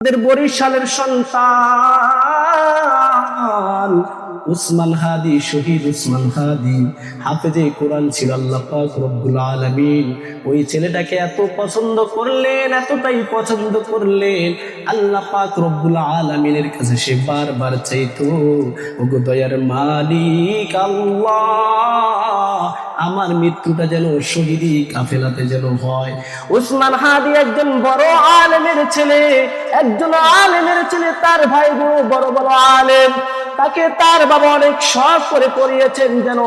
বরিশালের সন্তান উসমান হাদি, শহীদ উসমান হাদি হাফেজে কোরআন ছিল। আল্লাহ পাক রব্বুল আলামিন ওই ছেলেটাকে এত পছন্দ করলেন, এতটাই পছন্দ করলেন, আল্লাহ পাক রব্বুল আলামিনের কাছে সে বারবার চাইতো, ওগো দয়ার মালিক আল্লাহ, আমার মৃত্যুটা যেন শহীদি কাফেলাতে যেন হয়। উসমান হাদি একজন বড় আলেমের ছেলে, একজন আলেমের ছেলে, তার ভাইগুলো বড় বড় আলেম, তাকে তার বাবা অনেক শখ করে পড়িয়েছেন যেন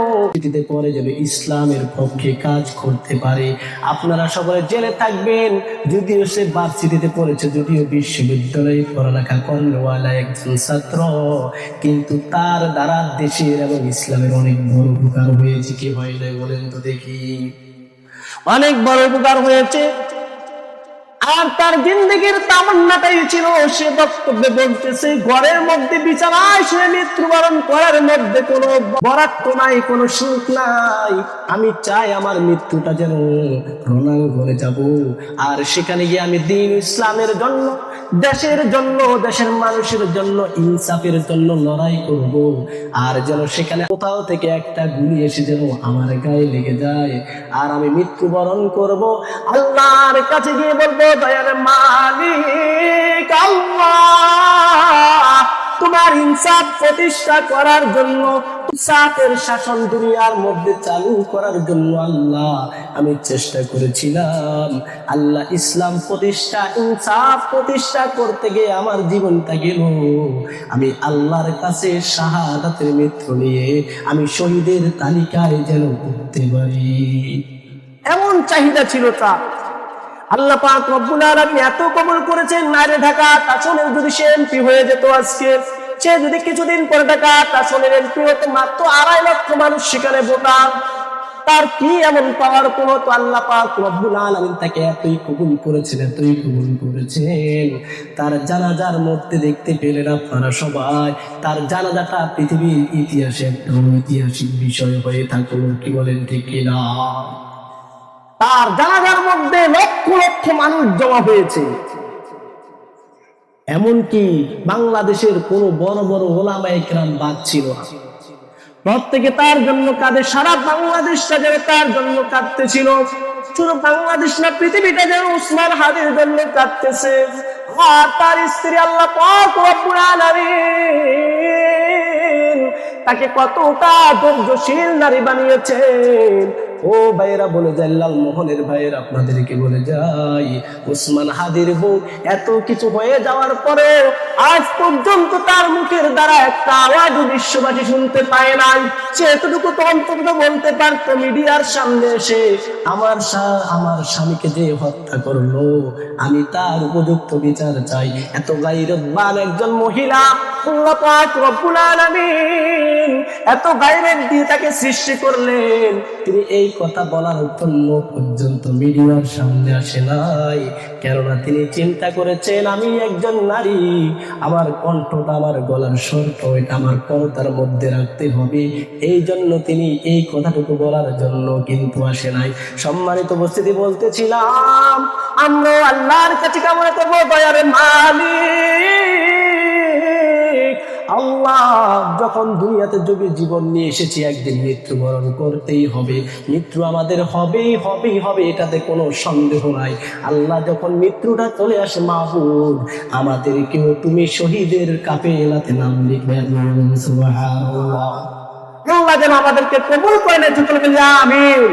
পরে যাবে ইসলামের পক্ষে কাজ করতে পারে। আপনারা সবাই জেনে থাকবেন, যদিও সে ভার্সিটিতে পড়েছে, যদিও বিশ্ববিদ্যালয়ে পড়ালেখা করনেওয়ালা একজন ছাত্র, কিন্তু তার দ্বারা দেশের এবং ইসলামের অনেক বড় উপকার হয়েছে। কি হয় না বলেন তো দেখি? অনেক বড় উপকার হয়েছে। আর তার জিন্দেগির তামান্নাটাই ছিল, সে বক্তব্যে বলতেছে, ঘরের মধ্যে বিছানায় শুয়ে মৃত্যুবরণ করার মধ্যে কোনো বরাক্ত নাই, কোনো সুখ নাই। আমি চাই আমার মৃত্যুটা যেন রণাঙ্গনে যাব, আর সেখানে গিয়ে আমি দ্বীন ইসলামের জন্য, দেশের জন্য, দেশের মানুষের জন্য, ইনসাফের জন্য লড়াই করব। আর যেন সেখানে কোথাও থেকে একটা গুলি এসে যেন আমার গায়ে লেগে যায়, আর আমি মৃত্যুবরণ করব। আল্লাহর কাছে গিয়ে বলবো, দয়ার মালিক আল্লাহ, তোমার ইনসাফ প্রতিষ্ঠা করার জন্য, ইনসাফের শাসন দুনিয়ার মধ্যে চালু করার জন্য আল্লাহ আমি চেষ্টা করেছিলাম। আল্লাহ ইসলাম প্রতিষ্ঠা, ইনসাফ প্রতিষ্ঠা করতে গিয়ে আমার জীবনটা গেল। আমি আল্লাহর কাছে শাহাদাতের মৃত্যু নিয়ে আমি শহীদের তালিকায় যেন উঠতে পারি, এমন চাহিদা ছিল তার। আল্লাহ পাক রব্বুল আলামিন এত কবুল করেছেন। নারে ঢাকা আসনে যদি সে এমপি হয়ে যেত, আজকে সে যদি কিছুদিন পরে ঢাকা আসনের এমপি হতো, মাত্র 2.5 লক্ষ মানুষ সেখানে ভোটার, তার কি এমন পাওয়ার কোনো তো আল্লাহ পাক রব্বুল আলামিন তাকে এতই কবুল করেছেন, এতই কবুল করেছেন। তার জানাজার মধ্যে দেখতে পেলেন আপনারা সবাই, তার জানাজাটা পৃথিবীর ইতিহাসে একটা ঐতিহাসিক বিষয় হয়ে থাকলো। কি বলেন ঠিক কিনা? তার জানাজার মধ্যে লক্ষ লক্ষ মানুষ জমা হয়েছে। এমনকি বাংলাদেশের কোন বড় বড় ওলামায়ে কেরাম বাদ ছিল না, প্রত্যেকে তার জন্য কাঁদে। সারা বাংলাদেশটা যেন তার জন্য কাঁদতেছিল। শুধু বাংলাদেশ না, পৃথিবীটা যেন উসমান হাদির জন্য কাঁদতেছে। আর তার স্ত্রী আল্লাহ পাক রব্বুল আলামিন তাকে কতটা ধৈর্যশীল নারী বানিয়েছেন। ও ভাইয়েরা বলে যাই, লাল মোহনের ভাইয়ের আপনাদেরকে বলে যাই, উসমান হাদির বউ এত কিছু হয়ে যাওয়ার পরে আজ পর্যন্ত তার মুখের দ্বারা একটা আওয়াজ বিশ্ববাসী শুনতে পায় নাই। সে এতটুকু তো অন্তত বলতে পারতো মিডিয়ার সামনে এসে, আমার স্বামীকে যে হত্যা করলো আমি তার উপযুক্ত বিচার চাই। এত গায়রতবান একজন মহিলা আল্লাহ পাক রব্বুল আলামিন এত গায়রত দিয়ে তাকে সৃষ্টি করলেন, তিনি এই কথা বলার জন্য পর্যন্ত মিডিয়ার সামনে আসে নাই। কেননা তিনি চিন্তা করেছেন, আমি একজন নারী, আমার কণ্ঠটা, আমার গলার স্বরটা এটা আমার পর্দার মধ্যে রাখতে হবে। এই জন্য তিনি এই কথাটুকু বলার জন্য কিন্তু আসে নাই। সম্মানিত উপস্থিতি, বলতেছিলাম আমরা আল্লাহর কাছে কামনা করবো, দয়ার মালিক আল্লাহ, যখন দুনিয়াতে যোগী জীবন নিয়ে এসেছি, একদিন মৃত্যুবরণ করতেই হবে। মৃত্যু আমাদের হবেই হবেই হবে, এটাতে কোনো সন্দেহ নাই। আল্লাহ যখন মৃত্যুটা চলে আসে, মাহবুব আমাদেরকেও তুমি শহীদের কাফেলাতে নাম লিখবে। সুবহানাল্লাহ। আল্লাহ যেন আমাদেরকে কবুল করে নেয়। আমিন।